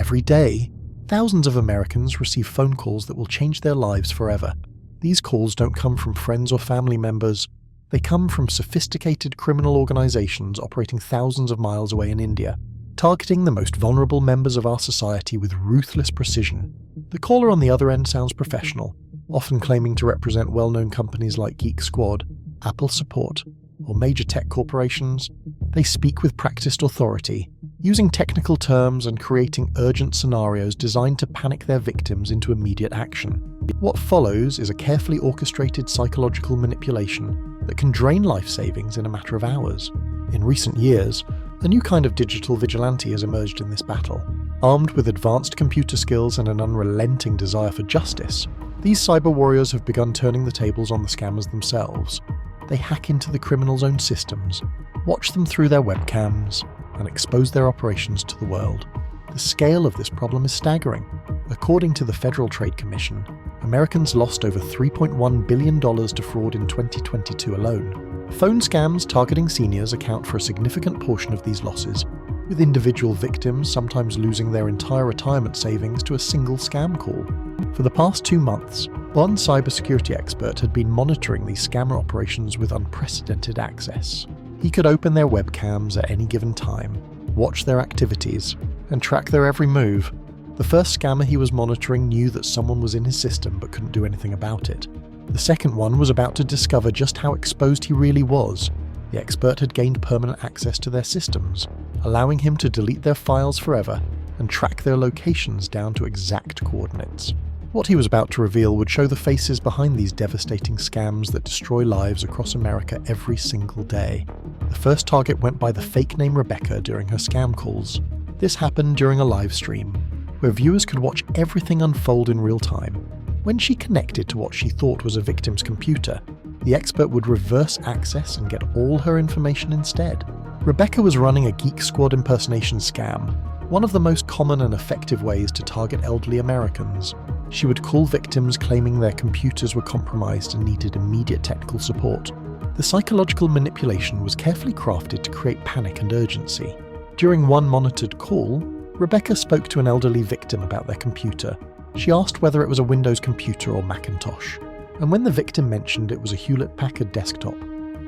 Every day, thousands of Americans receive phone calls that will change their lives forever. These calls don't come from friends or family members. They come from sophisticated criminal organizations operating thousands of miles away in India, targeting the most vulnerable members of our society with ruthless precision. The caller on the other end sounds professional, often claiming to represent well-known companies like Geek Squad, Apple Support, or major tech corporations. They speak with practiced authority, using technical terms and creating urgent scenarios designed to panic their victims into immediate action. What follows is a carefully orchestrated psychological manipulation that can drain life savings in a matter of hours. In recent years, a new kind of digital vigilante has emerged in this battle. Armed with advanced computer skills and an unrelenting desire for justice, these cyber warriors have begun turning the tables on the scammers themselves. They hack into the criminals' own systems, watch them through their webcams, and expose their operations to the world. The scale of this problem is staggering. According to the Federal Trade Commission, Americans lost over $3.1 billion to fraud in 2022 alone. Phone scams targeting seniors account for a significant portion of these losses, with individual victims sometimes losing their entire retirement savings to a single scam call. For the past 2 months, one cybersecurity expert had been monitoring these scammer operations with unprecedented access. He could open their webcams at any given time, watch their activities, and track their every move. The first scammer he was monitoring knew that someone was in his system but couldn't do anything about it. The second one was about to discover just how exposed he really was. The expert had gained permanent access to their systems, allowing him to delete their files forever and track their locations down to exact coordinates. What he was about to reveal would show the faces behind these devastating scams that destroy lives across America every single day. The first target went by the fake name Rebecca during her scam calls. This happened during a live stream, where viewers could watch everything unfold in real time. When she connected to what she thought was a victim's computer, the expert would reverse access and get all her information instead. Rebecca was running a Geek Squad impersonation scam, one of the most common and effective ways to target elderly Americans. She would call victims claiming their computers were compromised and needed immediate technical support. The psychological manipulation was carefully crafted to create panic and urgency. During one monitored call, Rebecca spoke to an elderly victim about their computer. She asked whether it was a Windows computer or Macintosh, and when the victim mentioned it was a Hewlett-Packard desktop,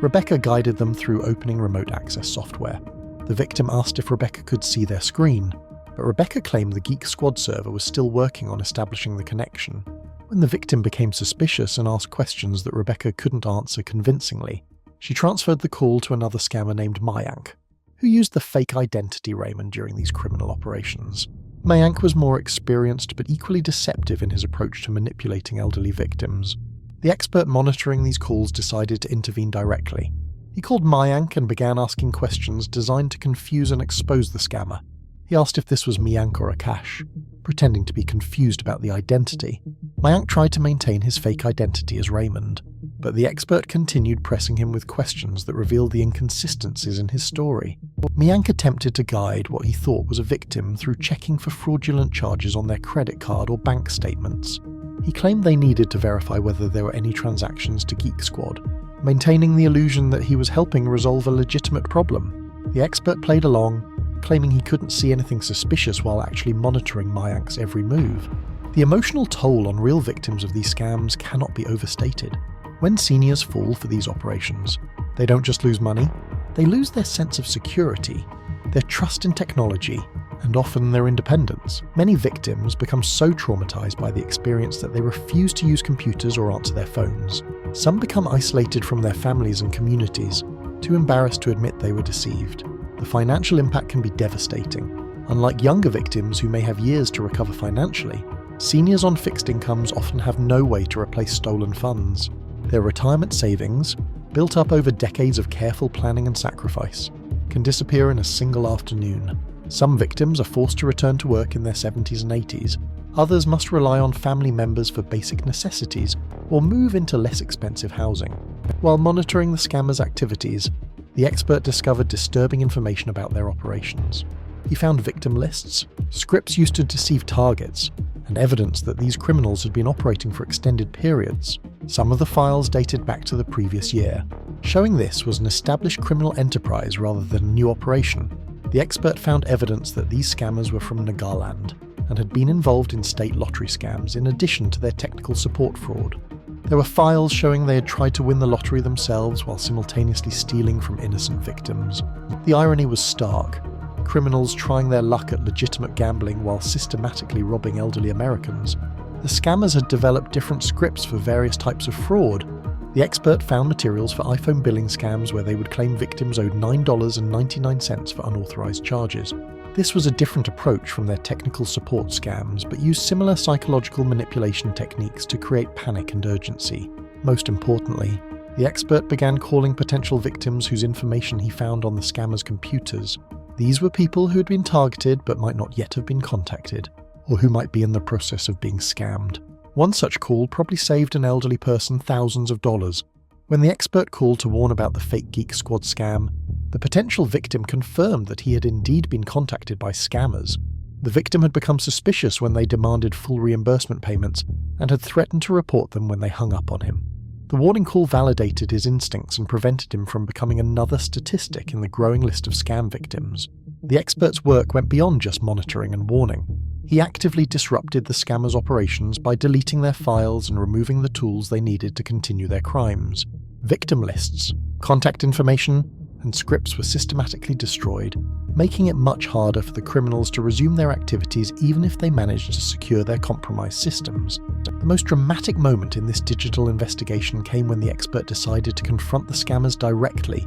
Rebecca guided them through opening remote access software. The victim asked if Rebecca could see their screen, but Rebecca claimed the Geek Squad server was still working on establishing the connection. When the victim became suspicious and asked questions that Rebecca couldn't answer convincingly, she transferred the call to another scammer named Mayank, who used the fake identity Raymond during these criminal operations. Mayank was more experienced but equally deceptive in his approach to manipulating elderly victims. The expert monitoring these calls decided to intervene directly. He called Mayank and began asking questions designed to confuse and expose the scammer. He asked if this was Mayank or Akash, pretending to be confused about the identity. Mayank tried to maintain his fake identity as Raymond, but the expert continued pressing him with questions that revealed the inconsistencies in his story. Mayank attempted to guide what he thought was a victim through checking for fraudulent charges on their credit card or bank statements. He claimed they needed to verify whether there were any transactions to Geek Squad, maintaining the illusion that he was helping resolve a legitimate problem. The expert played along, claiming he couldn't see anything suspicious while actually monitoring Mayank's every move. The emotional toll on real victims of these scams cannot be overstated. When seniors fall for these operations, they don't just lose money, they lose their sense of security, their trust in technology, and often their independence. Many victims become so traumatized by the experience that they refuse to use computers or answer their phones. Some become isolated from their families and communities, too embarrassed to admit they were deceived. The financial impact can be devastating. Unlike younger victims who may have years to recover financially, seniors on fixed incomes often have no way to replace stolen funds. Their retirement savings, built up over decades of careful planning and sacrifice, can disappear in a single afternoon. Some victims are forced to return to work in their 70s and 80s. Others must rely on family members for basic necessities or move into less expensive housing. While monitoring the scammers' activities, the expert discovered disturbing information about their operations. He found victim lists, scripts used to deceive targets, and evidence that these criminals had been operating for extended periods. Some of the files dated back to the previous year, showing this was an established criminal enterprise rather than a new operation. The expert found evidence that these scammers were from Nagaland and had been involved in state lottery scams in addition to their technical support fraud. There were files showing they had tried to win the lottery themselves while simultaneously stealing from innocent victims. The irony was stark. Criminals trying their luck at legitimate gambling while systematically robbing elderly Americans. The scammers had developed different scripts for various types of fraud. The expert found materials for iPhone billing scams where they would claim victims owed $9.99 for unauthorized charges. This was a different approach from their technical support scams, but used similar psychological manipulation techniques to create panic and urgency. Most importantly, the expert began calling potential victims whose information he found on the scammers' computers. These were people who had been targeted but might not yet have been contacted, or who might be in the process of being scammed. One such call probably saved an elderly person thousands of dollars. When the expert called to warn about the fake Geek Squad scam, the potential victim confirmed that he had indeed been contacted by scammers. The victim had become suspicious when they demanded full reimbursement payments and had threatened to report them when they hung up on him. The warning call validated his instincts and prevented him from becoming another statistic in the growing list of scam victims. The expert's work went beyond just monitoring and warning. He actively disrupted the scammers' operations by deleting their files and removing the tools they needed to continue their crimes. Victim lists, contact information, and scripts were systematically destroyed, making it much harder for the criminals to resume their activities even if they managed to secure their compromised systems. The most dramatic moment in this digital investigation came when the expert decided to confront the scammers directly,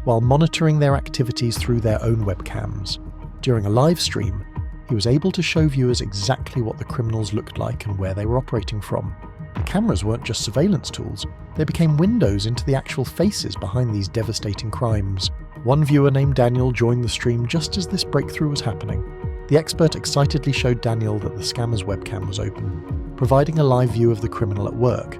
while monitoring their activities through their own webcams. During a live stream, he was able to show viewers exactly what the criminals looked like and where they were operating from. The cameras weren't just surveillance tools, they became windows into the actual faces behind these devastating crimes. One viewer named Daniel joined the stream just as this breakthrough was happening. The expert excitedly showed Daniel that the scammer's webcam was open, providing a live view of the criminal at work.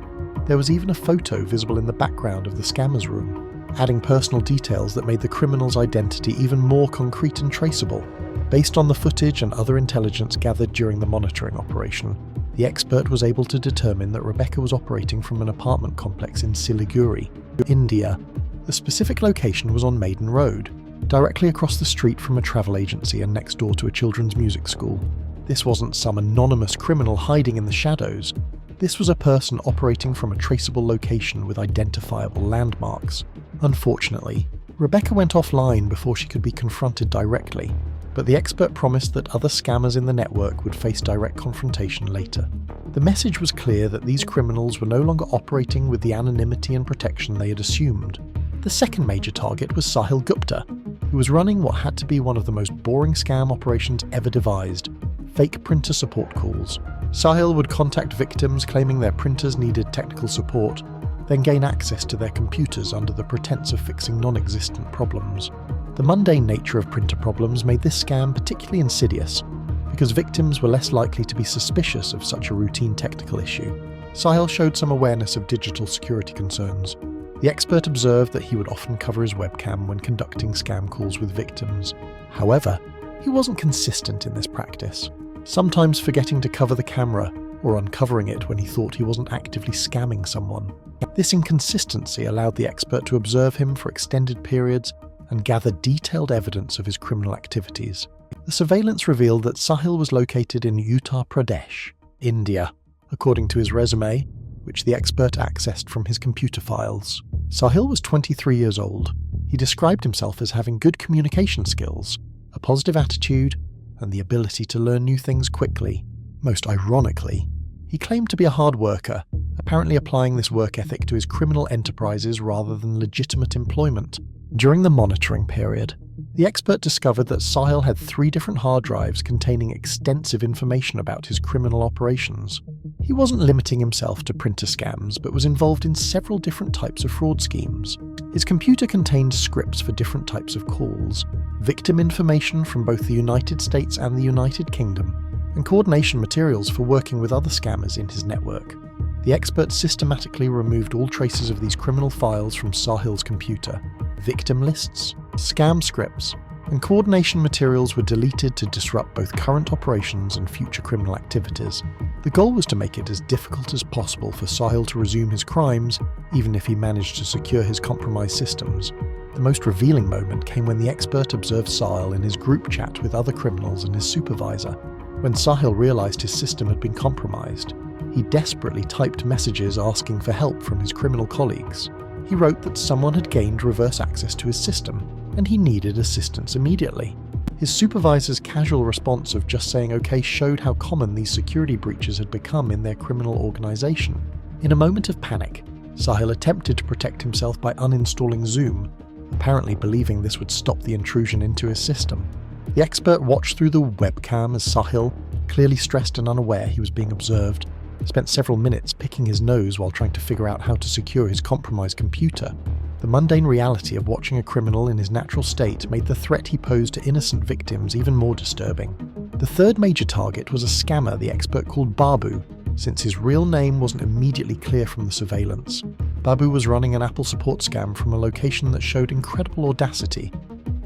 There was even a photo visible in the background of the scammer's room, adding personal details that made the criminal's identity even more concrete and traceable. Based on the footage and other intelligence gathered during the monitoring operation, the expert was able to determine that Rebecca was operating from an apartment complex in Siliguri, India. The specific location was on Maiden Road, directly across the street from a travel agency and next door to a children's music school. This wasn't some anonymous criminal hiding in the shadows. This was a person operating from a traceable location with identifiable landmarks. Unfortunately, Rebecca went offline before she could be confronted directly, but the expert promised that other scammers in the network would face direct confrontation later. The message was clear that these criminals were no longer operating with the anonymity and protection they had assumed. The second major target was Sahil Gupta, who was running what had to be one of the most boring scam operations ever devised: fake printer support calls. Sahil would contact victims claiming their printers needed technical support, then gain access to their computers under the pretense of fixing non-existent problems. The mundane nature of printer problems made this scam particularly insidious, because victims were less likely to be suspicious of such a routine technical issue. Sahil showed some awareness of digital security concerns. The expert observed that he would often cover his webcam when conducting scam calls with victims. However, he wasn't consistent in this practice, sometimes forgetting to cover the camera or uncovering it when he thought he wasn't actively scamming someone. This inconsistency allowed the expert to observe him for extended periods and gather detailed evidence of his criminal activities. The surveillance revealed that Sahil was located in Uttar Pradesh, India, according to his resume, which the expert accessed from his computer files. Sahil was 23 years old. He described himself as having good communication skills, a positive attitude, and the ability to learn new things quickly. Most ironically, he claimed to be a hard worker, apparently applying this work ethic to his criminal enterprises rather than legitimate employment. During the monitoring period, the expert discovered that Sahil had 3 different hard drives containing extensive information about his criminal operations. He wasn't limiting himself to printer scams, but was involved in several different types of fraud schemes. His computer contained scripts for different types of calls, victim information from both the United States and the United Kingdom, and coordination materials for working with other scammers in his network. The expert systematically removed all traces of these criminal files from Sahil's computer. Victim lists, scam scripts, and coordination materials were deleted to disrupt both current operations and future criminal activities. The goal was to make it as difficult as possible for Sahil to resume his crimes, even if he managed to secure his compromised systems. The most revealing moment came when the expert observed Sahil in his group chat with other criminals and his supervisor. When Sahil realized his system had been compromised, he desperately typed messages asking for help from his criminal colleagues. He wrote that someone had gained reverse access to his system, and he needed assistance immediately. His supervisor's casual response of just saying okay showed how common these security breaches had become in their criminal organization. In a moment of panic, Sahil attempted to protect himself by uninstalling Zoom, apparently believing this would stop the intrusion into his system. The expert watched through the webcam as Sahil, clearly stressed and unaware he was being observed, spent several minutes picking his nose while trying to figure out how to secure his compromised computer. The mundane reality of watching a criminal in his natural state made the threat he posed to innocent victims even more disturbing. The third major target was a scammer the expert called Babu, since his real name wasn't immediately clear from the surveillance. Babu was running an Apple support scam from a location that showed incredible audacity: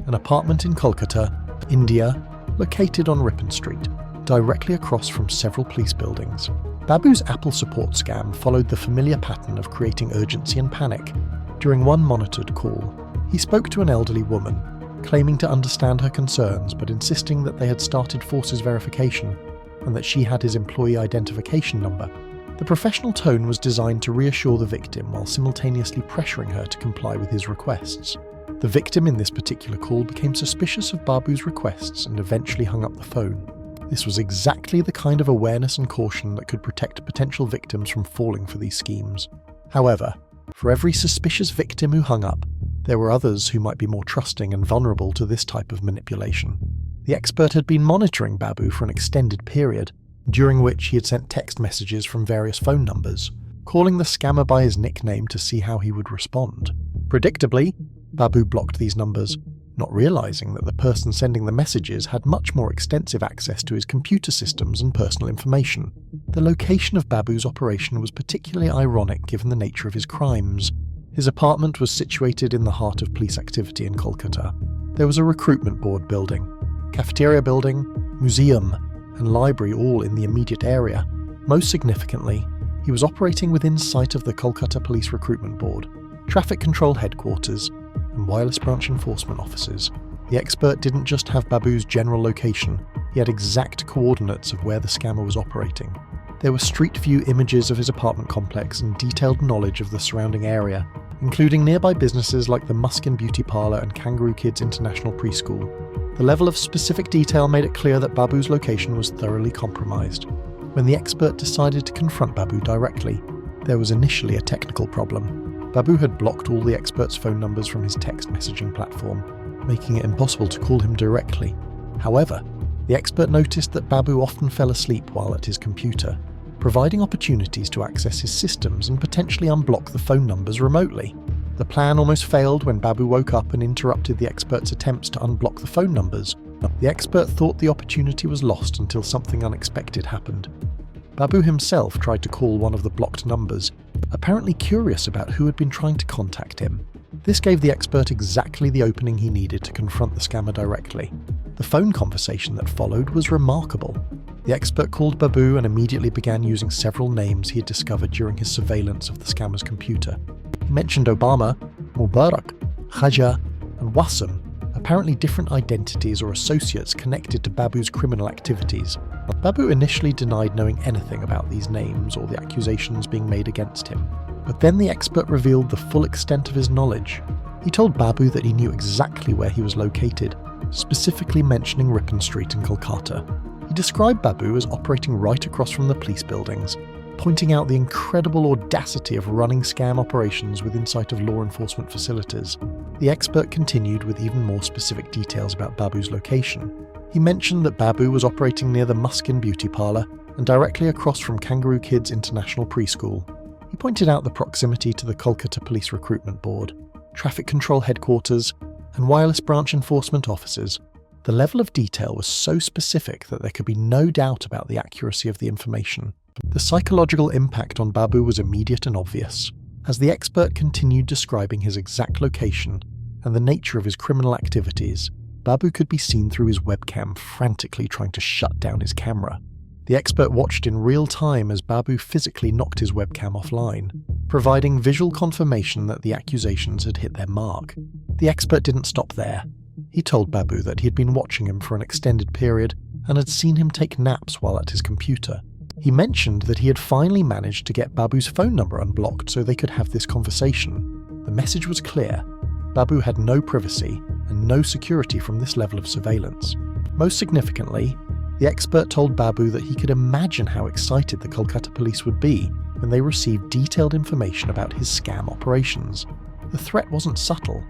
an apartment in Kolkata, India, located on Ripon Street, directly across from several police buildings. Babu's Apple support scam followed the familiar pattern of creating urgency and panic. During one monitored call, he spoke to an elderly woman, claiming to understand her concerns but insisting that they had started forces verification and that she had his employee identification number. The professional tone was designed to reassure the victim while simultaneously pressuring her to comply with his requests. The victim in this particular call became suspicious of Babu's requests and eventually hung up the phone. This was exactly the kind of awareness and caution that could protect potential victims from falling for these schemes. However, for every suspicious victim who hung up, there were others who might be more trusting and vulnerable to this type of manipulation. The expert had been monitoring Babu for an extended period, during which he had sent text messages from various phone numbers, calling the scammer by his nickname to see how he would respond. Predictably, Babu blocked these numbers, not realizing that the person sending the messages had much more extensive access to his computer systems and personal information. The location of Babu's operation was particularly ironic given the nature of his crimes. His apartment was situated in the heart of police activity in Kolkata. There was a recruitment board building, cafeteria building, museum, and library all in the immediate area. Most significantly, he was operating within sight of the Kolkata Police Recruitment Board, traffic control headquarters, and wireless branch enforcement offices. The expert didn't just have Babu's general location, he had exact coordinates of where the scammer was operating. There were street view images of his apartment complex and detailed knowledge of the surrounding area, including nearby businesses like the Muskin Beauty Parlour and Kangaroo Kids International Preschool. The level of specific detail made it clear that Babu's location was thoroughly compromised. When the expert decided to confront Babu directly, there was initially a technical problem. Babu had blocked all the expert's phone numbers from his text messaging platform, making it impossible to call him directly. However, the expert noticed that Babu often fell asleep while at his computer, providing opportunities to access his systems and potentially unblock the phone numbers remotely. The plan almost failed when Babu woke up and interrupted the expert's attempts to unblock the phone numbers. The expert thought the opportunity was lost until something unexpected happened. Babu himself tried to call one of the blocked numbers, apparently curious about who had been trying to contact him. This gave the expert exactly the opening he needed to confront the scammer directly. The phone conversation that followed was remarkable. The expert called Babu and immediately began using several names he had discovered during his surveillance of the scammer's computer. He mentioned Obama, Mubarak, Khaja, and Wasim, apparently different identities or associates connected to Babu's criminal activities. Babu initially denied knowing anything about these names or the accusations being made against him. But then the expert revealed the full extent of his knowledge. He told Babu that he knew exactly where he was located, specifically mentioning Ripon Street in Kolkata. He described Babu as operating right across from the police buildings, pointing out the incredible audacity of running scam operations within sight of law enforcement facilities. The expert continued with even more specific details about Babu's location. He mentioned that Babu was operating near the Muskin Beauty Parlour and directly across from Kangaroo Kids International Preschool. He pointed out the proximity to the Kolkata Police Recruitment Board, traffic control headquarters, and wireless branch enforcement offices. The level of detail was so specific that there could be no doubt about the accuracy of the information. The psychological impact on Babu was immediate and obvious. As the expert continued describing his exact location and the nature of his criminal activities, Babu could be seen through his webcam frantically trying to shut down his camera. The expert watched in real time as Babu physically knocked his webcam offline. providing visual confirmation that the accusations had hit their mark. The expert didn't stop there. He told Babu that he had been watching him for an extended period and had seen him take naps while at his computer. He mentioned that he had finally managed to get Babu's phone number unblocked so they could have this conversation. The message was clear. Babu had no privacy and no security from this level of surveillance. Most significantly, the expert told Babu that he could imagine how excited the Kolkata police would be when they received detailed information about his scam operations. The threat wasn't subtle.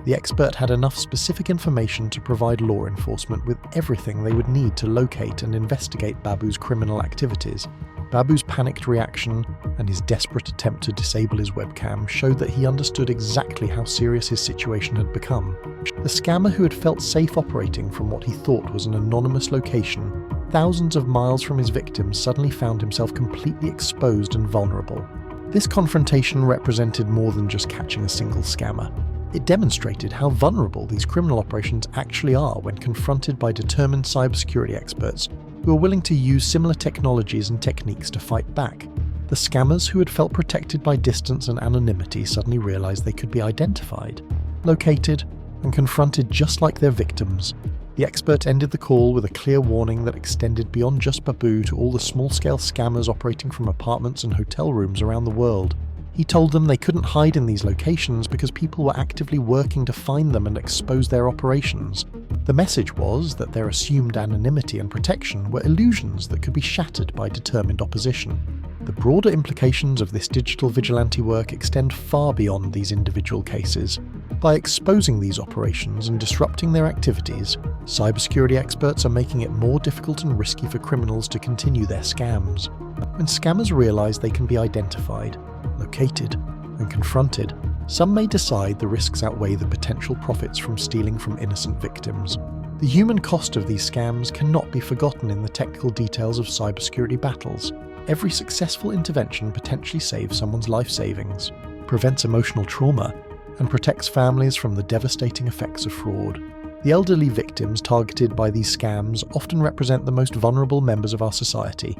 The expert had enough specific information to provide law enforcement with everything they would need to locate and investigate Babu's criminal activities. Babu's panicked reaction and his desperate attempt to disable his webcam showed that he understood exactly how serious his situation had become. The scammer, who had felt safe operating from what he thought was an anonymous location, thousands of miles from his victims, suddenly found himself completely exposed and vulnerable. This confrontation represented more than just catching a single scammer. It demonstrated how vulnerable these criminal operations actually are when confronted by determined cybersecurity experts who are willing to use similar technologies and techniques to fight back. The scammers, who had felt protected by distance and anonymity, suddenly realized they could be identified, located, and confronted just like their victims. The expert ended the call with a clear warning that extended beyond just Babu to all the small-scale scammers operating from apartments and hotel rooms around the world. He told them they couldn't hide in these locations because people were actively working to find them and expose their operations. The message was that their assumed anonymity and protection were illusions that could be shattered by determined opposition. The broader implications of this digital vigilante work extend far beyond these individual cases. By exposing these operations and disrupting their activities, cybersecurity experts are making it more difficult and risky for criminals to continue their scams. When scammers realize they can be identified, located, and confronted, some may decide the risks outweigh the potential profits from stealing from innocent victims. The human cost of these scams cannot be forgotten in the technical details of cybersecurity battles. Every successful intervention potentially saves someone's life savings, prevents emotional trauma, and protects families from the devastating effects of fraud. The elderly victims targeted by these scams often represent the most vulnerable members of our society.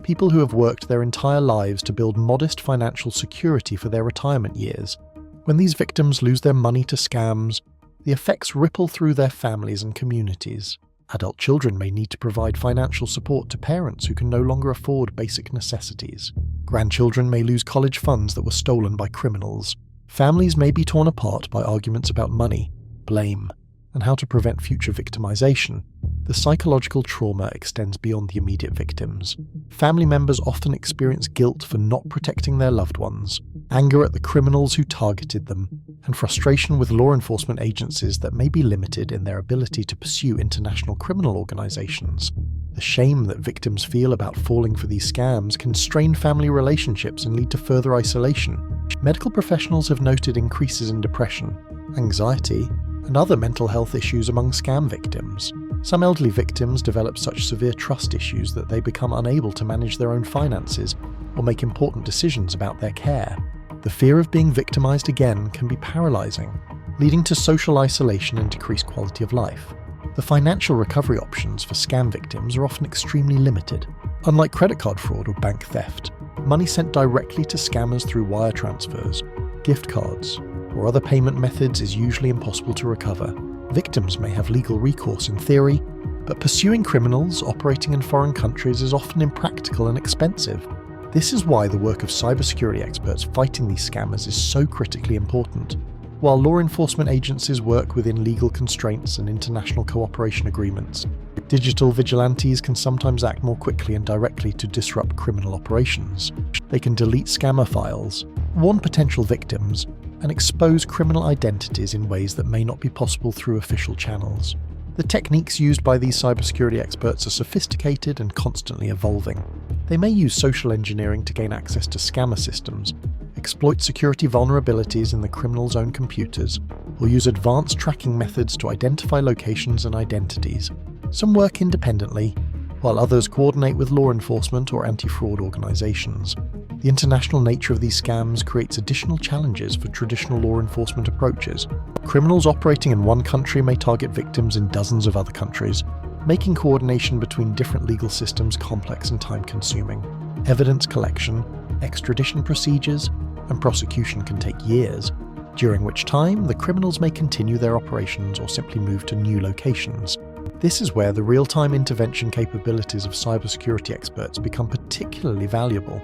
People who have worked their entire lives to build modest financial security for their retirement years. When these victims lose their money to scams, the effects ripple through their families and communities. Adult children may need to provide financial support to parents who can no longer afford basic necessities. Grandchildren may lose college funds that were stolen by criminals. Families may be torn apart by arguments about money, blame, and how to prevent future victimization. The psychological trauma extends beyond the immediate victims. Family members often experience guilt for not protecting their loved ones, anger at the criminals who targeted them, and frustration with law enforcement agencies that may be limited in their ability to pursue international criminal organizations. The shame that victims feel about falling for these scams can strain family relationships and lead to further isolation. Medical professionals have noted increases in depression, anxiety, and other mental health issues among scam victims. Some elderly victims develop such severe trust issues that they become unable to manage their own finances or make important decisions about their care. The fear of being victimized again can be paralyzing, leading to social isolation and decreased quality of life. The financial recovery options for scam victims are often extremely limited. Unlike credit card fraud or bank theft, money sent directly to scammers through wire transfers, gift cards, or other payment methods is usually impossible to recover. Victims may have legal recourse in theory, but pursuing criminals operating in foreign countries is often impractical and expensive. This is why the work of cybersecurity experts fighting these scammers is so critically important. While law enforcement agencies work within legal constraints and international cooperation agreements, digital vigilantes can sometimes act more quickly and directly to disrupt criminal operations. They can delete scammer files, warn potential victims, and expose criminal identities in ways that may not be possible through official channels. The techniques used by these cybersecurity experts are sophisticated and constantly evolving. They may use social engineering to gain access to scammer systems, exploit security vulnerabilities in the criminals' own computers, or use advanced tracking methods to identify locations and identities. Some work independently, while others coordinate with law enforcement or anti-fraud organizations. The international nature of these scams creates additional challenges for traditional law enforcement approaches. Criminals operating in one country may target victims in dozens of other countries, making coordination between different legal systems complex and time-consuming. Evidence collection, extradition procedures, and prosecution can take years, during which time the criminals may continue their operations or simply move to new locations. This is where the real-time intervention capabilities of cybersecurity experts become particularly valuable.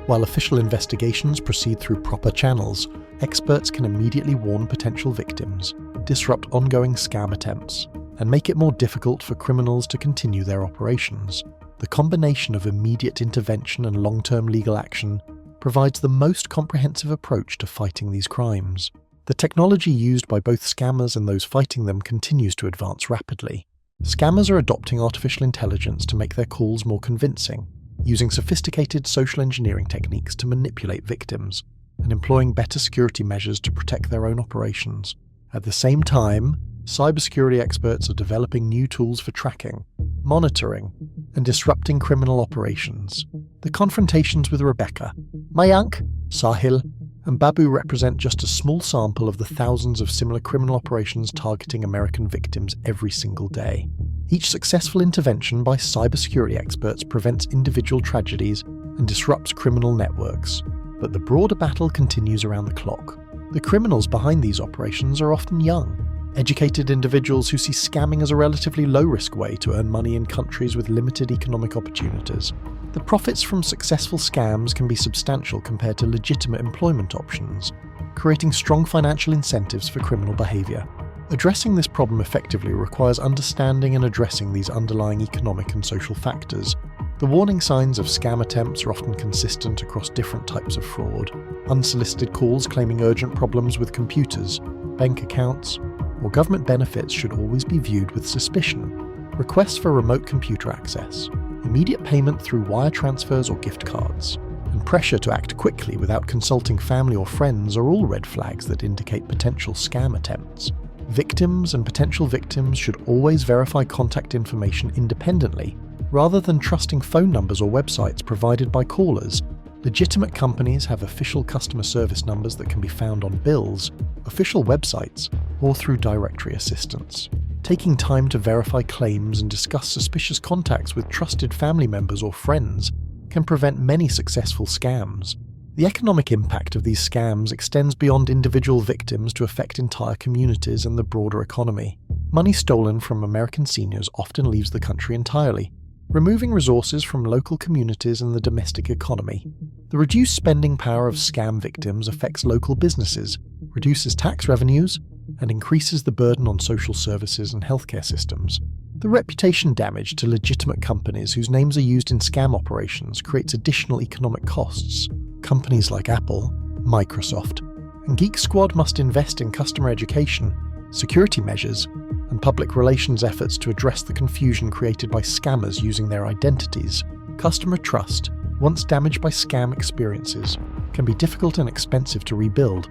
While official investigations proceed through proper channels, experts can immediately warn potential victims, disrupt ongoing scam attempts, and make it more difficult for criminals to continue their operations. The combination of immediate intervention and long-term legal action provides the most comprehensive approach to fighting these crimes. The technology used by both scammers and those fighting them continues to advance rapidly. Scammers are adopting artificial intelligence to make their calls more convincing, using sophisticated social engineering techniques to manipulate victims, and employing better security measures to protect their own operations. At the same time, cybersecurity experts are developing new tools for tracking, monitoring, and disrupting criminal operations. The confrontations with Rebecca, Mayank, Sahil, and Babu represent just a small sample of the thousands of similar criminal operations targeting American victims every single day. Each successful intervention by cybersecurity experts prevents individual tragedies and disrupts criminal networks. But the broader battle continues around the clock. The criminals behind these operations are often young, educated individuals who see scamming as a relatively low-risk way to earn money in countries with limited economic opportunities. The profits from successful scams can be substantial compared to legitimate employment options, creating strong financial incentives for criminal behavior. Addressing this problem effectively requires understanding and addressing these underlying economic and social factors. The warning signs of scam attempts are often consistent across different types of fraud. Unsolicited calls claiming urgent problems with computers, bank accounts, or government benefits should always be viewed with suspicion. Requests for remote computer access, immediate payment through wire transfers or gift cards, and pressure to act quickly without consulting family or friends are all red flags that indicate potential scam attempts. Victims and potential victims should always verify contact information independently, rather than trusting phone numbers or websites provided by callers. Legitimate companies have official customer service numbers that can be found on bills, official websites, or through directory assistance. Taking time to verify claims and discuss suspicious contacts with trusted family members or friends can prevent many successful scams. The economic impact of these scams extends beyond individual victims to affect entire communities and the broader economy. Money stolen from American seniors often leaves the country entirely, removing resources from local communities and the domestic economy. The reduced spending power of scam victims affects local businesses, reduces tax revenues, and increases the burden on social services and healthcare systems. The reputation damage to legitimate companies whose names are used in scam operations creates additional economic costs. Companies like Apple, Microsoft, and Geek Squad must invest in customer education, security measures, and public relations efforts to address the confusion created by scammers using their identities. Customer trust, once damaged by scam experiences, can be difficult and expensive to rebuild.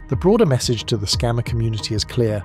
The broader message to the scammer community is clear: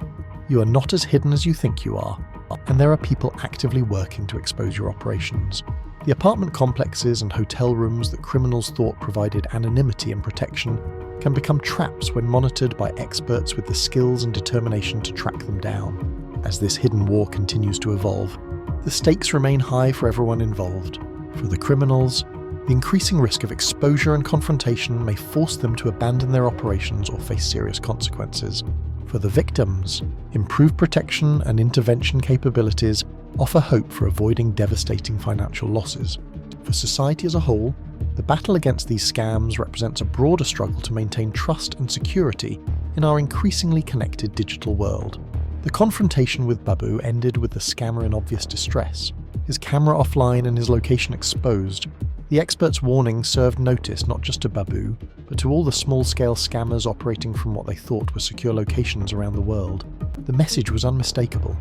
you are not as hidden as you think you are, and there are people actively working to expose your operations. The apartment complexes and hotel rooms that criminals thought provided anonymity and protection can become traps when monitored by experts with the skills and determination to track them down. As this hidden war continues to evolve, the stakes remain high for everyone involved. For the criminals, the increasing risk of exposure and confrontation may force them to abandon their operations or face serious consequences. For the victims, improved protection and intervention capabilities offer hope for avoiding devastating financial losses. For society as a whole, the battle against these scams represents a broader struggle to maintain trust and security in our increasingly connected digital world. The confrontation with Babu ended with the scammer in obvious distress, his camera offline and his location exposed. The expert's warning served notice not just to Babu, but to all the small-scale scammers operating from what they thought were secure locations around the world. The message was unmistakable.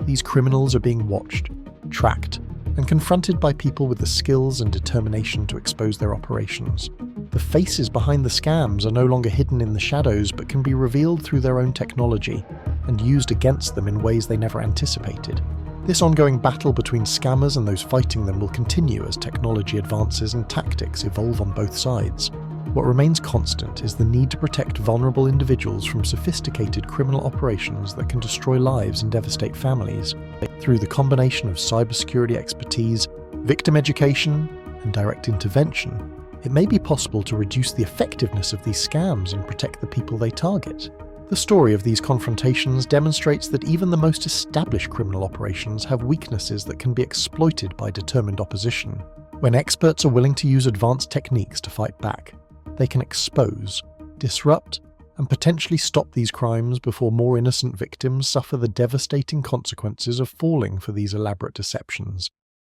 These criminals are being watched, tracked, and confronted by people with the skills and determination to expose their operations. The faces behind the scams are no longer hidden in the shadows, but can be revealed through their own technology and used against them in ways they never anticipated. This ongoing battle between scammers and those fighting them will continue as technology advances and tactics evolve on both sides. What remains constant is the need to protect vulnerable individuals from sophisticated criminal operations that can destroy lives and devastate families. Through the combination of cybersecurity expertise, victim education, and direct intervention, it may be possible to reduce the effectiveness of these scams and protect the people they target. The story of these confrontations demonstrates that even the most established criminal operations have weaknesses that can be exploited by determined opposition. When experts are willing to use advanced techniques to fight back, they can expose, disrupt, and potentially stop these crimes before more innocent victims suffer the devastating consequences of falling for these elaborate deceptions.